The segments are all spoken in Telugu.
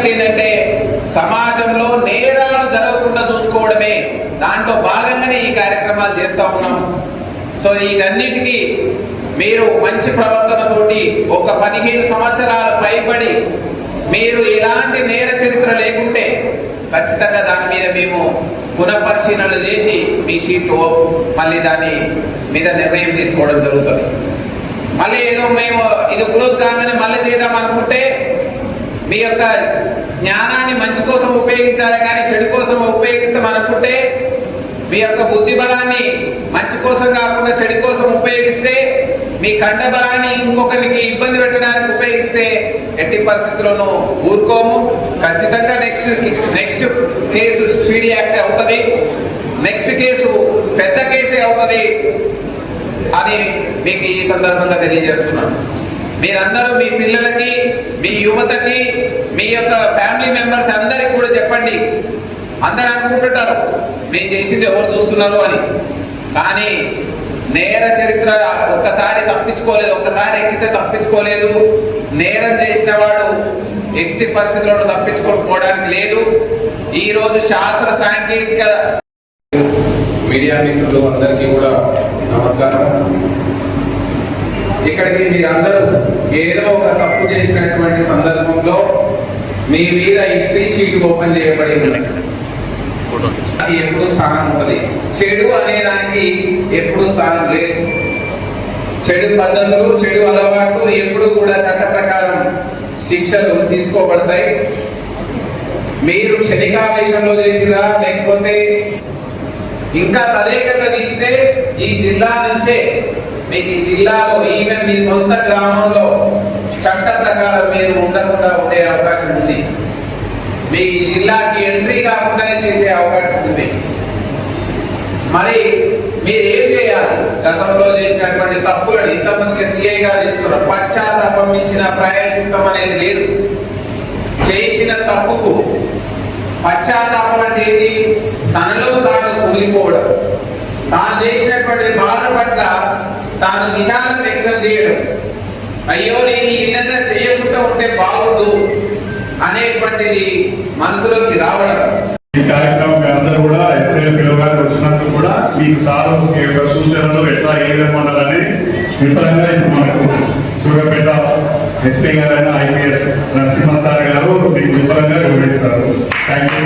సబ్జెక్ట్ ఏంటంటే సమాజంలో నేరాలు జరగకుండా చూసుకోవడమే. దాంట్లో భాగంగానే ఈ కార్యక్రమాలు చేస్తూ ఉన్నాం. సో వీటన్నిటికీ మీరు మంచి ప్రవర్తనతోటి ఒక 15 సంవత్సరాలు పైబడి మీరు ఎలాంటి నేర చరిత్ర లేకుంటే ఖచ్చితంగా దాని మీద మేము పునఃపరిశీలనలు చేసి మీ షీట్ మళ్ళీ దాని మీద నిర్ణయం తీసుకోవడం జరుగుతుంది. మళ్ళీ ఏదో మేము ఇది క్లోజ్ కాగానే మళ్ళీ చేద్దాం అనుకుంటే మీ యొక్క జ్ఞానాన్ని మంచి కోసం ఉపయోగించాలి, కానీ చెడు కోసం ఉపయోగిస్తాం అనుకుంటే మీ యొక్క బుద్ధి బలాన్ని మంచి కోసం కాకుండా చెడు కోసం ఉపయోగిస్తే మీ కండ బలాన్ని ఇంకొకరికి ఇబ్బంది పెట్టడానికి ఉపయోగిస్తే ఎట్టి పరిస్థితుల్లోనూ ఊరుకోము. ఖచ్చితంగా నెక్స్ట్ కేసు స్పీడీ యాక్ట్ అవుతుంది, నెక్స్ట్ కేసు పెద్ద కేసే అవుతుంది అని మీకు ఈ సందర్భంగా తెలియజేస్తున్నాను. మీరందరూ మీ పిల్లలకి, మీ యువతకి, మీ యొక్క ఫ్యామిలీ మెంబర్స్ అందరికి కూడా చెప్పండి. అందరు అనుకుంటుంటారు మేము చేసింది ఎవరు చూస్తున్నారు అని, కానీ నేర చరిత్ర ఒక్కసారి తప్పించుకోలేదు, ఒక్కసారి ఎక్కితే తప్పించుకోలేదు. నేరం చేసిన వాడు ఎట్టి పరిస్థితుల్లో తప్పించుకోకపోవడానికి లేదు. ఈ రోజు శాస్త్ర సాంకేతిక మీడియా మిత్రులు అందరికీ కూడా నమస్కారం. ఇక్కడికి మీరందరూ ఏదో ఒక తప్పు చేసినటువంటి సందర్భంలో మీ మీద హిస్టరీ షీట్ ఓపెన్ చేయబడి ఉన్నది. అది ఎప్పుడు స్థానం ఉంటుంది, చెడు అనే దానికి ఎప్పుడు స్థానం లేదు. చెడు పద్ధతులు, చెడు అలవాట్లు ఎప్పుడు కూడా చట్ట ప్రకారం శిక్షలు తీసుకోబడతాయి. మీరు క్షణికావేశంలో చేసిరా లేకపోతే ఇంకా తదేకంగా తీస్తే ఈ జిల్లా నుంచే మీకు ఈ జిల్లాలో ఈవెన్ మీ సొంత గ్రామంలో చట్ట ప్రకారం మీరు ఉండకుండా ఉండే అవకాశం ఉంది. మీ జిల్లాకి ఎంట్రీ కాకుండానే చేసే అవకాశం ఉంది. మరి మీరు ఏం చేయాలి? గతంలో చేసినటువంటి తప్పులను ఇంతకుముందుకే సిఐ గారు చెప్తున్నారు, పశ్చాత్తాపం మించిన ప్రాయశ్చిత్తం అనేది లేదు. చేసిన తప్పుకు పశ్చాత్తాపం అంటే ఏది? తనలో తాను కుమిలిపోవడం, తాను చేసినటువంటి బాధ పట్ల తాను విచారం వ్యక్తం చేయడం, అయ్యో నేను ఈ విధంగా చేయకుండా ఉంటే బాగుండు అనేటువంటిది మనసులోకి రావడం. ఈ కార్యక్రమం అందరూ కూడా ఎస్ఐ గారు వచ్చినప్పుడు కూడా మీకు సార్ యొక్క సూచనలు ఎట్లా ఏ విధంగా ఉండాలని విఫలంగా ఇప్పుడు మనకు సూర్యాపేట ఎస్పీ గారైన ఐపీఎస్ నరసింహ సార్ గారు మీకు విఫలంగా వివరిస్తారు. Thank you.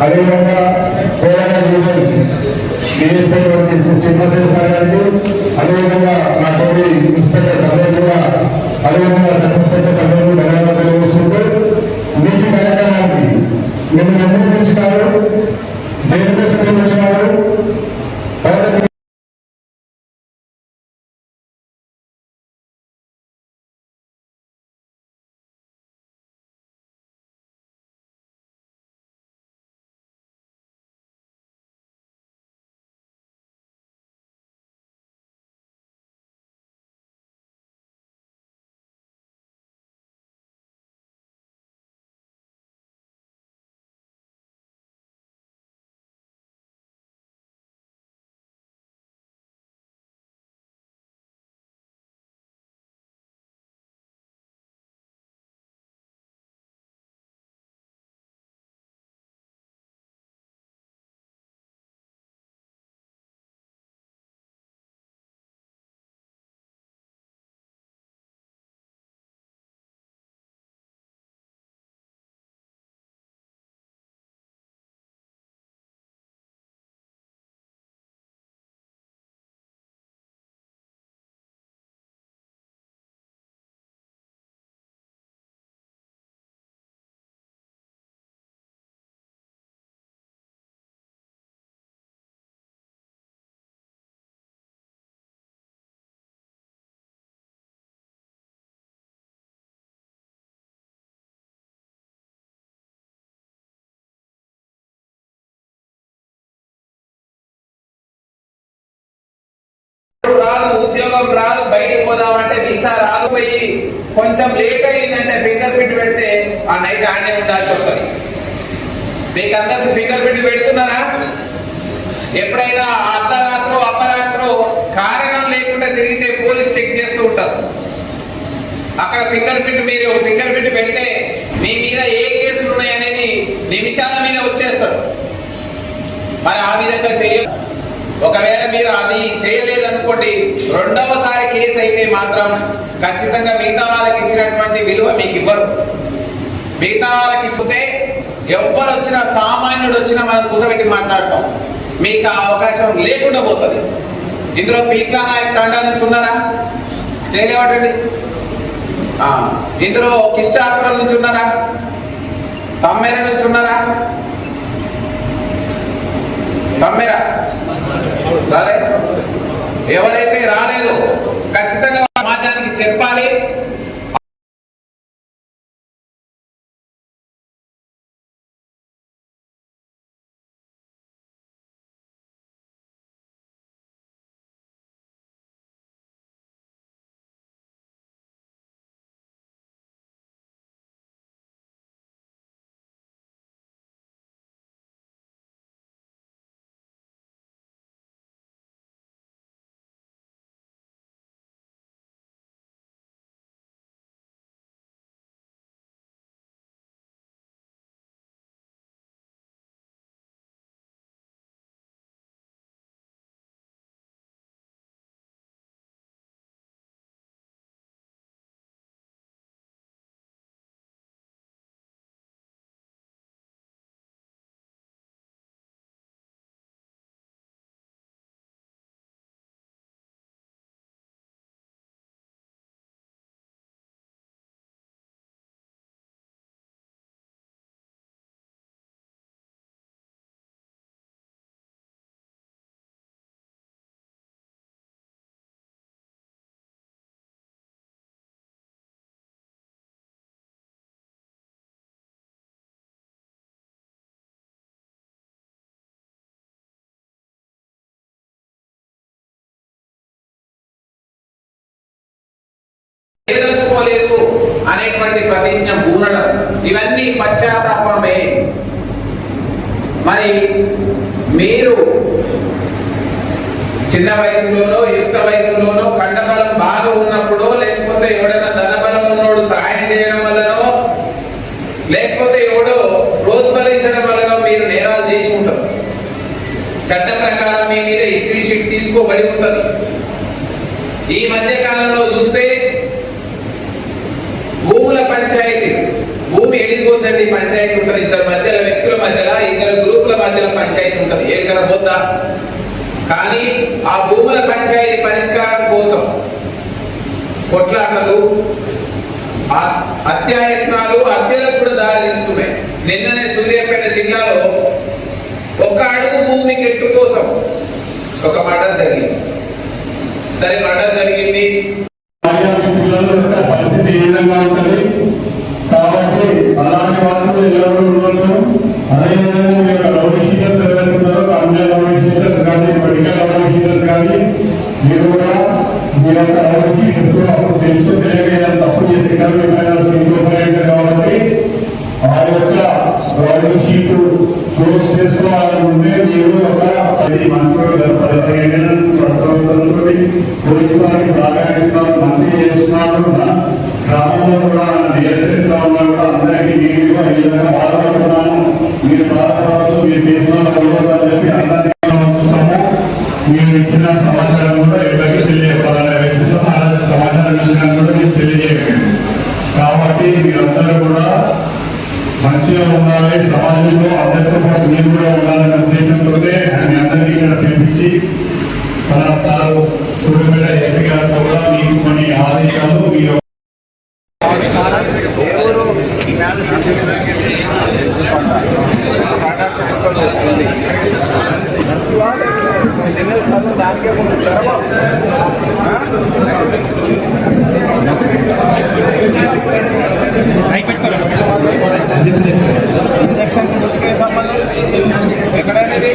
అదేవిధంగా శ్రీనివాసరావు సార్ గారికి, అదేవిధంగా నా తోటి ఇన్స్పెక్టర్ సభ్యులు కూడా, అదేవిధంగా సబ్ ఇన్స్పెక్టర్ సభ్యులు ధన్యవాదాలు తెలియజేసుకుంటూ మీకు కార్యక్రమానికి మేము ఎందుకు పిలిచినారు, దేనికోసం పిలిచినారు, రాదు, ఉద్యోగం రాదు, బయటికి పోదామంటే వీసా రాదు, పోయి కొంచెం లేట్ అయ్యిందంటే ఫింగర్ ప్రింట్ పెడితే ఆ నైట్ ఆడనే ఉండాల్సి వస్తుంది. మీకు అందరికి ఫింగర్ ప్రింట్ పెడుతున్నారా? ఎప్పుడైనా అర్ధరాత్రో అపరాత్రో కారణం తిరిగితే పోలీస్ చెక్ చేస్తూ ఉంటారు. అక్కడ ఫింగర్ ప్రింట్ పెడితే మీ మీద ఏ కేసులు ఉన్నాయి అనేది నిమిషాల మీద వచ్చేస్తారు. మరి ఆ విధంగా చేయాలి. ఒకవేళ మీరు అది చేయలేదు అనుకోండి, రెండవసారి కేసు అయితే మాత్రం ఖచ్చితంగా మిగతా వాళ్ళకి ఇచ్చినటువంటి విలువ మీకు ఇవ్వరు. మిగతా వాళ్ళకి ఇచ్చితే ఎవ్వరు వచ్చినా, సామాన్యుడు వచ్చినా మనం కూసబెట్టి మాట్లాడతాం. మీకు ఆ అవకాశం లేకుండా పోతుంది. ఇందులో పీకా నాయక్ తండా నుంచి ఉన్నారా? చేయలేవటండి. ఇందులో కిష్టాపురం నుంచి ఉన్నారా? తమ్మెర నుంచి ఉన్నారా? తమ్మెర రాలే. ఎవరైతే రాలేదో ఖచ్చితంగా సమాజానికి చెప్పాలి. చేయదలుచుకోలేదు అనేటువంటి ప్రతిజ్ఞ పూనడం, ఇవన్నీ పశ్చాత్తాపమే. మరి మీరు చిన్న వయసులోనో యుక్త వయసులోనో కండబలం బాగా ఉన్నప్పుడు, లేకపోతే ఎవడైనా ధనబలం ఉన్నోడు సహాయం చేయడం వల్లనో, లేకపోతే ఎవడో ప్రోత్సహించడం వల్లనో మీరు నేరాలు చేసి ఉంటారు. చట్ట ప్రకారం మీ మీద హిస్టరీ షీట్ తీసుకోబడి ఉంటుంది. ఈ మధ్య కాలంలో చూస్తే భూముల పంచాయతీ, భూమి ఎడిగిపోద్దండి పంచాయతీ ఉంటుంది. ఇద్దరు మధ్యలో, వ్యక్తుల మధ్యలో, ఇద్దరు గ్రూపుల మధ్యలో పంచాయతీ ఉంటుంది. ఎడికన పోద్దా? కానీ ఆ భూముల పంచాయతీ పరిష్కారం కోసం కొట్లాటలు, హత్యాయత్నాలు, హత్యలకు కూడా దారి తీస్తున్నాయి. నిన్ననే సూర్యాపేట జిల్లాలో ఒక్క అడుగు భూమి కెట్టు కోసం ఒక మర్డర్ జరిగింది. సరే, మర్డర్ జరిగింది, పరిస్థితి ఏ విధంగా ఉంటుంది కాబట్టి అలాంటి వాళ్ళు ఎవరు ఉండొచ్చు. అదేవిధంగా మీ యొక్క రౌడీ షీటర్స్ ఎవరైతే ఉన్నారో, కాంగ్రెస్ రౌడీ షీటర్స్ కానీ, మెడికల్ రౌడీ షీటర్స్ కానీ, మీరు కూడా మీ యొక్క రౌడీ షీటర్స్ అప్పుడు తెలుసు తెలియక తప్పు చేసి కాబట్టి ఆ యొక్క రౌడీ షీట్ క్లోజ్ చేసుకోవాలని ఉంటే మీరు ఒక 10 మంత్రులు 15 పోలీసు వారికి సహకరిస్తున్నారు, మంచిగా చేస్తున్నారు. గ్రామంలో కూడా నియస్త్రిగా ఉన్నా కూడా అందరికీ నేను ఈ విధంగా బాధపడుతున్నాను, మీరు బాధపడవచ్చు, మీరు చేస్తున్న చెప్పి అందరికీ మీరు ఇచ్చిన సమాచారం కూడా ఎవరికి తెలియజేయాలనే వ్యక్తి సమాచారం ఇచ్చినా కూడా మీరు తెలియజేయండి. కాబట్టి మీరందరూ కూడా మంచిగా ఉండాలి, సమాజంలో అందరితో పాటు మీరు కూడా ఉండాలనే ఉద్దేశంతో మీ అందరికీ ఇక్కడ పిలిపించి సార్ సూర్యపేట ఎస్పీ గారితో కూడా మీకు కొన్ని ఆదేశాలు మీరు దానికే కొంచెం చరమం ఇంజక్షన్ సంబంధం ఎక్కడైనది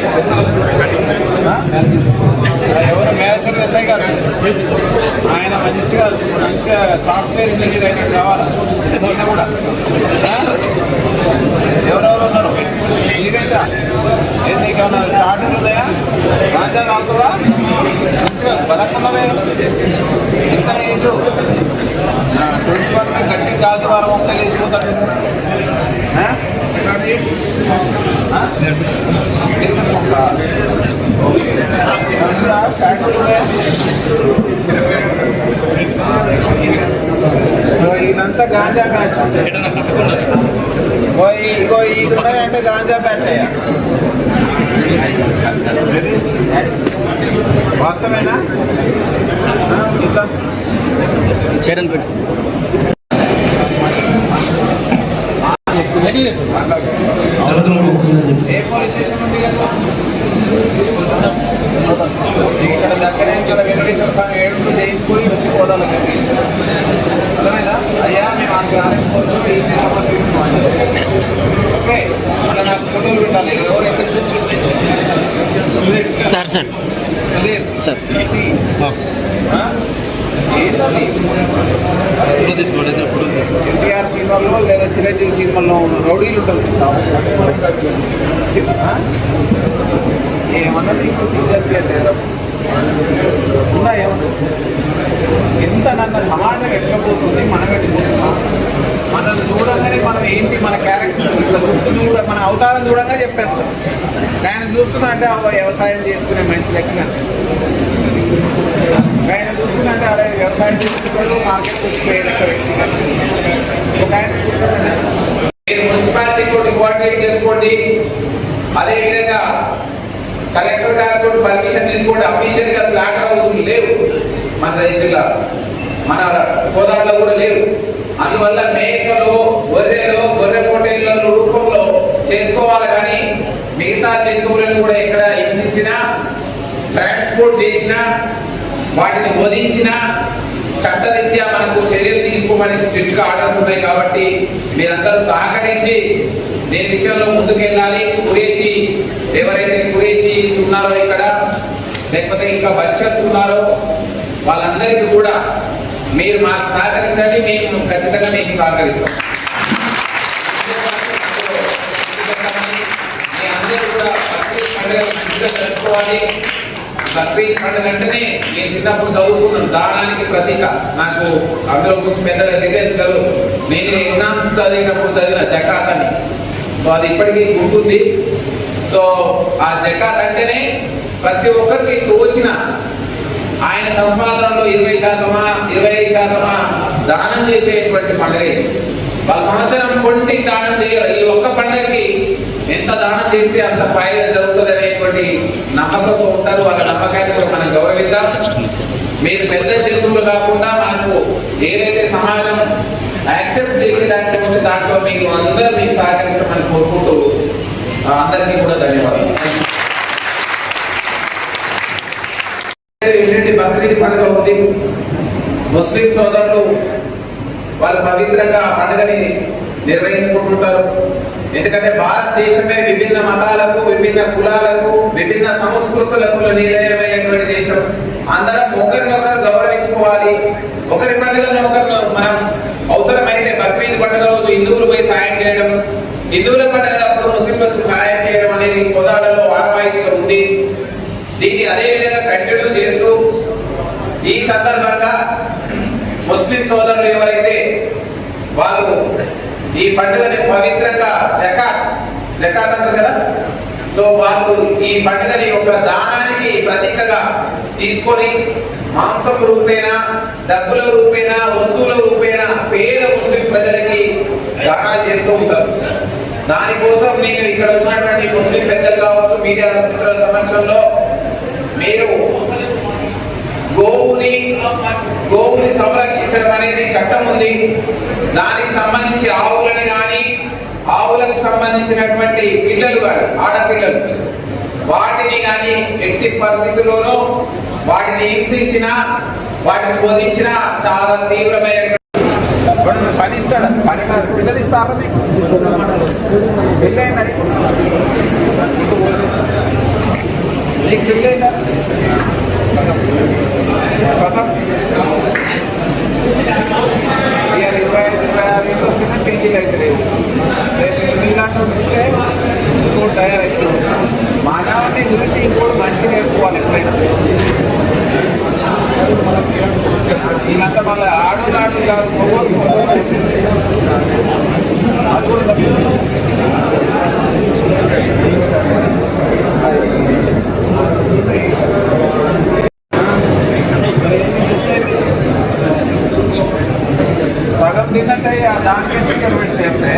ఎవరు మేనేజర్ ఎస్ఐ గారు, ఆయన మంచిగా సాఫ్ట్వేర్ ఇంజనీర్ అయినట్టు కావాలి. కూడా ఎవరెవరు ఉన్నారు? నీకైతే నీకేమన్నా ఆర్డర్ ఉన్నాయా? రాజా తాగుతావా? మంచిగా బలకున్నవే. ఎంత ఏజ్ 21 గట్టి గాలి వారం వస్తే లేచిపోతాడు. ఇదంతా గాంజా బ్యాచ్. ఇగో ఇది ఉన్నాయంటే గాంజా బ్యాచ్ అయ్యా. వాస్తవేనా? చరణ్ పెట్టు. ఏ పోలీస్ స్టేషన్ ఉంది కదా ఇక్కడ దగ్గర ఇక్కడ వెంకటేశ్వర స్వామి ఏడుకు చేయించుకొని వచ్చి పోదాం. అర్థమైందా? అయ్యా మేము ఆమె సమర్పిస్తున్నాం. ఓకే, అలా నాకు ఫోటోలు పెట్టాలి. ఎవరు S H sir sir sir NTR సినిమాల్లో లేదా చిరంజీవి సినిమాల్లో ఉన్న రౌడీలు ఉంటారు. ఏమన్నా నీకు సిద్ధి లేదా ఉన్నా ఏమన్నా ఎంత నన్న సమాజం ఎక్కకపోతుంది. మనం ఎట్టుకుంటున్నాం. మనల్ని చూడగానే మనం ఏంటి మన క్యారెక్టర్ ఇట్లా చూడ మన అవతారం చూడగానే చెప్పేస్తాం. ఆయన చూస్తున్నా అంటే వ్యవసాయం చేసుకునే మంచి లెక్క కనిపిస్తుంది. ఆయన చూస్తున్నా అంటే అదే వ్యవసాయం చేసుకున్నాడు మార్కెట్ వచ్చిపోయే లెక్క వ్యక్తి కనిపిస్తుంది. ఒక ఆయన చూస్తున్నాడు. మీరు మున్సిపాలిటీ తోటి కోఆర్డినేట్ చేసుకోండి. అదేవిధంగా కలెక్టర్ గారితో పర్మిషన్ తీసుకోండి. అఫీషియల్ గా స్లాటర్ హౌస్ లేవు మన జిల్లా, మన కోదాడలో కూడా లేవు. అందువల్ల మేకలు గొర్రెలు గొర్రె పొట్టేళ్ళ రూపంలో చేసుకోవాలి. కానీ మిగతా జంతువులను కూడా ఎక్కడ హింసించినా ట్రాన్స్పోర్ట్ చేసినా వాటిని వధించినా చట్టరీత్యా మనకు చర్యలు తీసుకోమని స్ట్రిక్ట్ గా ఆర్డర్స్ ఉన్నాయి. కాబట్టి మీరందరూ సహకరించి దీని విషయంలో ముందుకెళ్ళాలి. కురేషి ఎవరైతే కురేషీస్ ఉన్నారో ఇక్కడ, లేకపోతే ఇంకా బచ్చర్స్ ఉన్నారో వాళ్ళందరికీ కూడా మీరు మాకు సహకరించండి. మేము ఖచ్చితంగా మీకు సహకరిస్తాం. మీ అందరూ కూడా బక్రీద్ పండుగ మంచిగా జరుపుకోవాలి. బక్రీద్ పండుగ అంటేనే నేను చిన్నప్పుడు చదువుకున్నాను, దానానికి ప్రతీక. నాకు అందులో కొంచెం పెద్దగా డీటెయిల్స్ కలవు. నేను ఎగ్జామ్స్ చదివేటప్పుడు చదివిన జకాత్ అని. సో అది ఇప్పటికీ గుర్తుంది. సో ఆ జకాత్ అంటేనే ప్రతి ఒక్కరికి తోచిన ఆయన సంపాదనలో 20% దానం చేసేటువంటి పండుగ. వాళ్ళ సంవత్సరం కొంటి దానం చేయాలి. ఈ ఒక్క పండుగకి ఎంత దానం చేస్తే అంత ఫాయిదా జరుగుతుంది అనేటువంటి నమ్మకంతో ఉంటారు. వాళ్ళ నమ్మకాన్ని కూడా మనం గౌరవిద్దాం. మీరు పెద్ద జంతువులు కాకుండా మనకు ఏదైతే సమాజం యాక్సెప్ట్ చేసే దాంట్లో దాంట్లో మీకు అందరూ మీకు సహకరిస్తామని కోరుకుంటూ అందరికీ కూడా ధన్యవాదాలు. ఎన్నింటి బక్రీద్ పండుగ ఉంది. ముస్లిం సోదరులు వాళ్ళు పవిత్రంగా పండుగని నిర్వహించుకుంటుంటారు. ఎందుకంటే భారతదేశమే విభిన్న మతాలకు, విభిన్న కులాలకు, విభిన్న సంస్కృతులకు నిలయమైనటువంటి దేశం. అందరం ఒకరినొకరు గౌరవించుకోవాలి. ఒకరి పండుగను ఒకరు మనం అవసరమైతే బక్రీద్ పండుగ రోజు హిందువులు పోయి సాయం చేయడం, హిందువుల పండుగలప్పుడు ముస్లింలకు సాయం చేయడం అనేది కోదాడలో ఆనవాయితీగా ఉంది. దీన్ని అదే విధంగా కంటిన్యూ చేస్తూ ఈ సందర్భంగా ముస్లిం సోదరులు ఎవరైతే వాళ్ళు ఈ పండుగని పవిత్రంగా జకాత్ అంటారు కదా, సో వాళ్ళు ఈ పండుగని ఒక దానానికి ప్రతీకగా తీసుకొని మాంసపు రూపేణ, డబ్బుల రూపేణ, వస్తువుల రూపేణ పేద ముస్లిం ప్రజలకి దానాలు చేస్తూ ఉంటారు. దానికోసం నేను ఇక్కడ వచ్చినటువంటి ముస్లిం పెద్దలు కావచ్చు, మీడియా మిత్రుల సమక్షంలో మీరు గోవుని సంరక్షించడం అనేది చట్టం ఉంది. దానికి సంబంధించి ఆవులని కానీ, ఆవులకు సంబంధించినటువంటి పిల్లలు కానీ, ఆడపిల్లలు వాటిని కానీ ఎట్టి పరిస్థితుల్లోనూ వాటిని హింసించినా, వాటిని బోధించినా చాలా తీవ్రమైనటువంటి పని ఇస్తాడు. పని పిల్లలు ఇస్తారా మీకు? పెళ్ళైందని నీకు పెళ్ళైందా? ప్రథం 25-26 పీజీలు అయితే లేవు. మీలాంటి చూస్తే ఇంకోటి తయారవుతుంది. మానవాన్ని చూసి ఇంకోటి మంచి నేర్చుకోవాలి ఎప్పుడైనా. కాదు మొగోలు అది కూడా తప్పదు. సగం తిన్నట్టే దానికే పిక్కర్ పెట్టేస్తే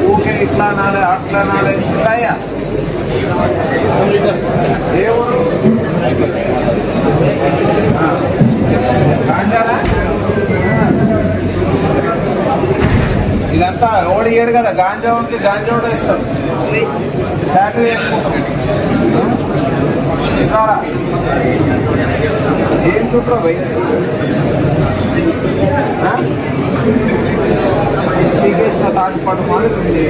ఊకే ఇట్లా నాలే అట్లా నాలే ఉంటాయా ఏ ఊరు గాంజానా ఇదంతా ఓడి ఏడు కదా గాంజావుడికి గాంజావుడు ఇస్తాం టాటూ వేసుకుంటాం ఇట్లారా ఏం చుట్టూ పోయి శ్రీకృష్ణ తాటిపాటు మాడుతుంది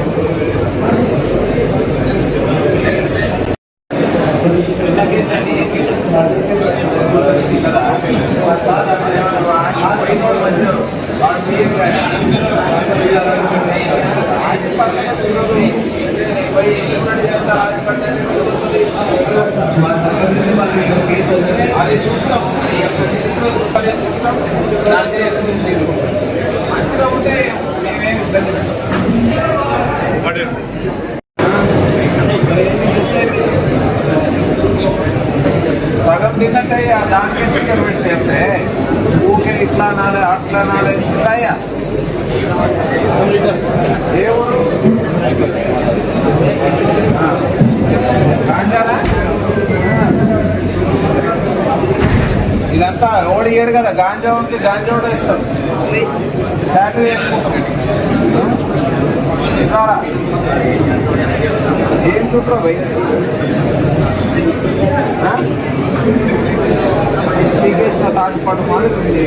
అది చూస్తాం చూస్తాం దానికి తీసుకుంటాం మంచిగా ఉంటే మేమేమి ఇబ్బంది సగం తిన్నట్టే దానికే పిక్కర్ పెట్టేస్తే ఊకే ఇట్లా నాలే అట్లా నాలే ఉంటాయా ఏ ఊరు గాంజానా ఇదంతా ఓడి ఏడు కదా గాంజావుడికి గాంజావుడు ఇస్తాం టాటూ వేసుకుంటాం ఇట్లారా ఏం చుట్టూ పోయి శ్రీకృష్ణ తాటిపాటు మాడుతుంది